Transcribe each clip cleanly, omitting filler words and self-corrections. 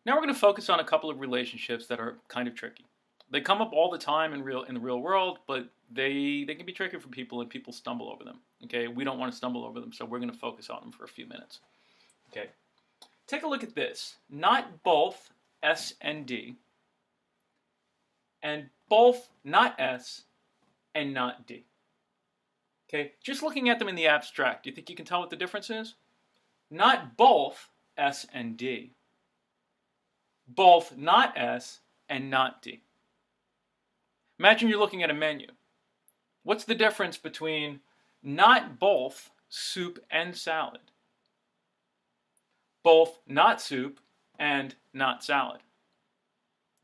Now we're going to focus on a couple of relationships that are kind of tricky. They come up all the time in the real world, but they can be tricky for people and people stumble over them. Okay, we don't want to stumble over them, so we're going to focus on them for a few minutes. Okay, take a look at this. Not both S and D, and both not S and not D. Okay, just looking at them in the abstract, do you think you can tell what the difference is? Not both S and D, both not S and not D. Imagine you're looking at a menu. What's the difference between not both soup and salad? Both not soup and not salad.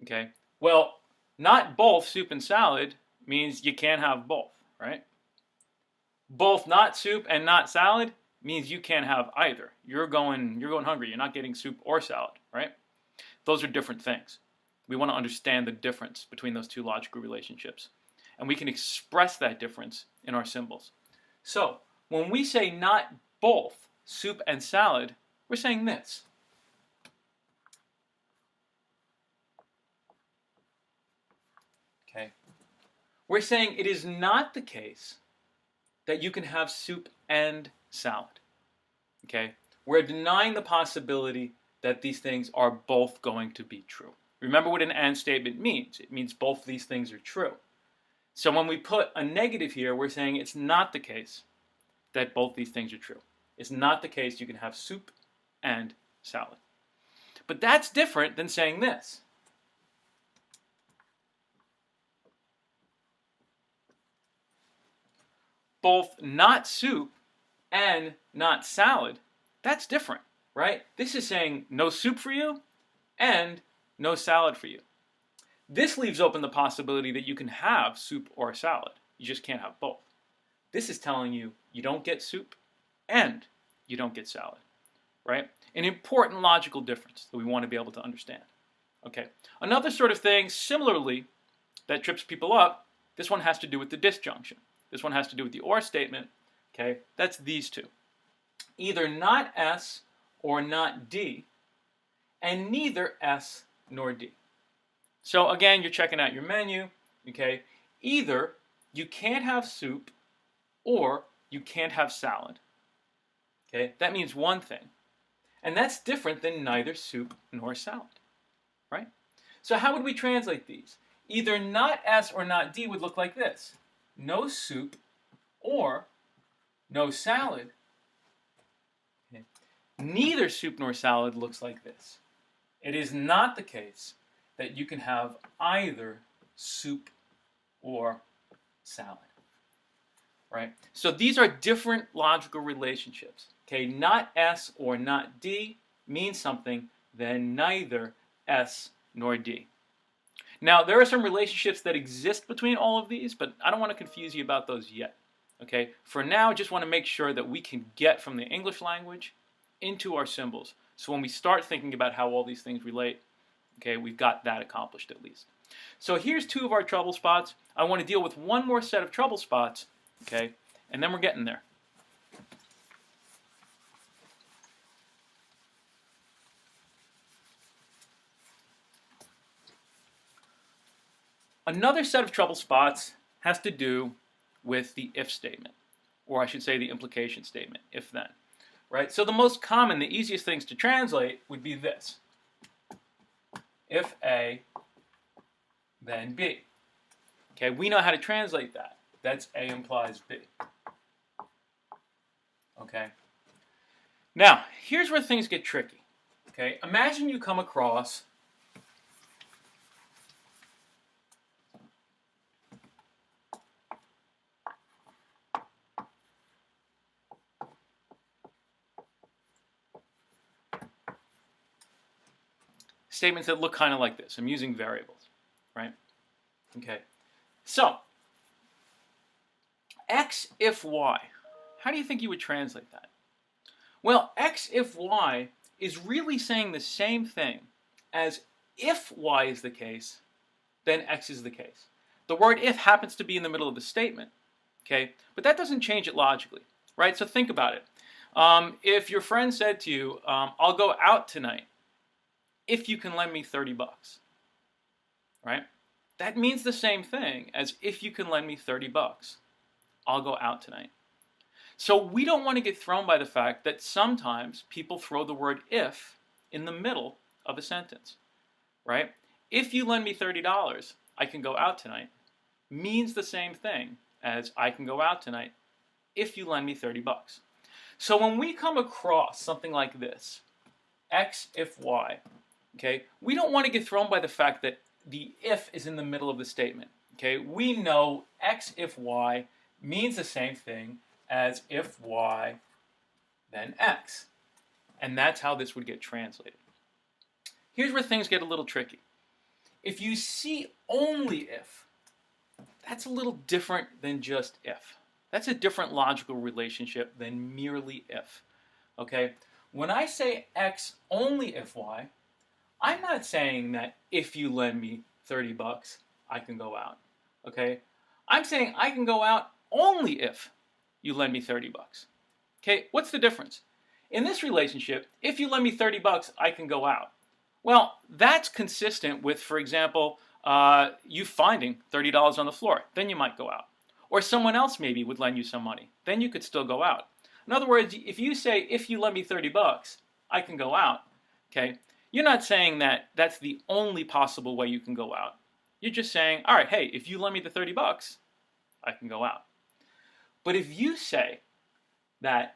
Okay, well, not both soup and salad means you can't have both, right? Both not soup and not salad means you can't have either. You're going hungry. You're not getting soup or salad, right? Those are different things. We want to understand the difference between those two logical relationships. And we can express that difference in our symbols. So, when we say not both soup and salad, we're saying this. Okay? We're saying it is not the case that you can have soup and salad. Okay? We're denying the possibility that these things are both going to be true. Remember what an and statement means. It means both these things are true. So when we put a negative here, we're saying it's not the case that both these things are true. It's not the case you can have soup and salad. But that's different than saying this. Both not soup and not salad, that's different, right? This is saying no soup for you and no salad for you. This leaves open the possibility that you can have soup or salad. You just can't have both. This is telling you you don't get soup and you don't get salad, right? An important logical difference that we want to be able to understand. Okay, another sort of thing similarly that trips people up, this one has to do with the disjunction. This one has to do with the or statement. Okay, that's these two. Either not S or not D, and neither S nor D. So again, you're checking out your menu, okay? Either you can't have soup or you can't have salad. Okay? That means one thing. And that's different than neither soup nor salad, right? So how would we translate these? Either not S or not D would look like this. No soup or no salad. Okay? Neither soup nor salad looks like this. It is not the case that you can have either soup or salad, right? So these are different logical relationships. Okay, not S or not D means something than neither S nor D. Now, there are some relationships that exist between all of these, but I don't want to confuse you about those yet. Okay, for now, I just want to make sure that we can get from the English language into our symbols. So when we start thinking about how all these things relate, okay, we've got that accomplished at least. So here's two of our trouble spots. I want to deal with one more set of trouble spots, okay, and then we're getting there. Another set of trouble spots has to do with the if statement, or I should say the implication statement, if then. Right? So the most common, the easiest things to translate would be this. If A, then B. Okay, we know how to translate that. That's A implies B. Okay? Now, here's where things get tricky. Okay? Imagine you come across statements that look kind of like this. I'm using variables, right? Okay. So, X if Y. How do you think you would translate that? Well, X if Y is really saying the same thing as if Y is the case, then X is the case. The word if happens to be in the middle of the statement, okay? But that doesn't change it logically, right? So think about it. If your friend said to you, I'll go out tonight, if you can lend me 30 bucks, right? That means the same thing as if you can lend me 30 bucks, I'll go out tonight. So we don't want to get thrown by the fact that sometimes people throw the word if in the middle of a sentence, right? If you lend me $30, I can go out tonight means the same thing as I can go out tonight if you lend me 30 bucks. So when we come across something like this, X if Y, okay, we don't want to get thrown by the fact that the if is in the middle of the statement. Okay, we know X if Y means the same thing as if Y then X. And that's how this would get translated. Here's where things get a little tricky. If you see only if, that's a little different than just if. That's a different logical relationship than merely if. Okay? When I say X only if Y, I'm not saying that if you lend me 30 bucks, I can go out. Okay? I'm saying I can go out only if you lend me 30 bucks. Okay? What's the difference? In this relationship, if you lend me 30 bucks, I can go out. Well, that's consistent with, for example, you finding $30 on the floor. Then you might go out. Or someone else maybe would lend you some money. Then you could still go out. In other words, if you say, if you lend me 30 bucks, I can go out, okay, you're not saying that that's the only possible way you can go out. You're just saying, all right, hey, if you lend me the 30 bucks, I can go out. But if you say that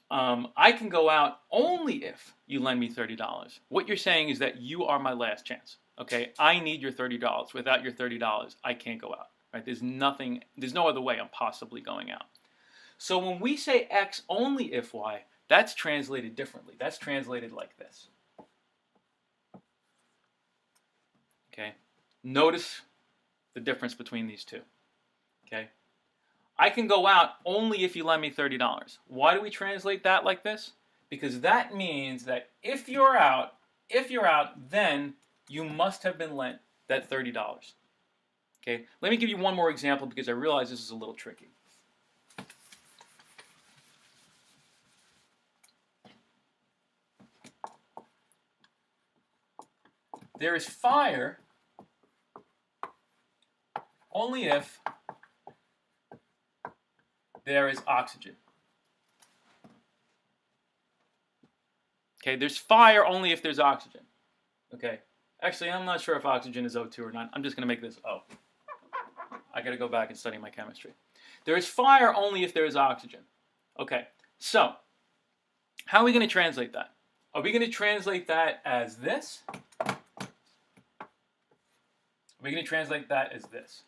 I can go out only if you lend me $30, what you're saying is that you are my last chance, okay? I need your $30. Without your $30, I can't go out, right? There's no other way I'm possibly going out. So when we say X only if Y, that's translated differently. That's translated like this. Okay? Notice the difference between these two. Okay? I can go out only if you lend me $30. Why do we translate that like this? Because that means that if you're out, then you must have been lent that $30. Okay? Let me give you one more example because I realize this is a little tricky. There is fire only if there is oxygen. Okay, there's fire only if there's oxygen. Okay, actually, I'm not sure if oxygen is O2 or not. I'm just going to make this O. I got to go back and study my chemistry. There is fire only if there is oxygen. Okay, so how are we going to translate that? Are we going to translate that as this? Are we going to translate that as this?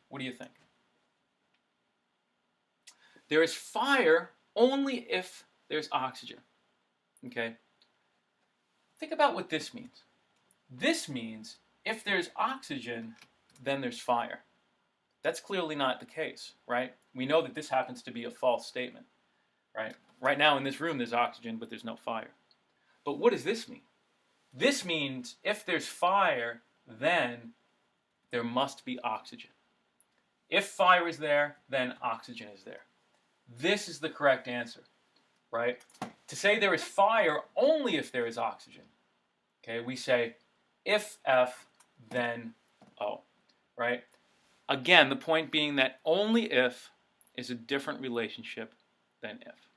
What do you think? There is fire only if there's oxygen. Okay? Think about what this means. This means if there's oxygen, then there's fire. That's clearly not the case, right? We know that this happens to be a false statement, right? Right now in this room there's oxygen, but there's no fire. But what does this mean? This means if there's fire, then there must be oxygen. If fire is there, then oxygen is there. This is the correct answer, right? To say there is fire only if there is oxygen, okay, we say if F, then O, right? Again, the point being that only if is a different relationship than if.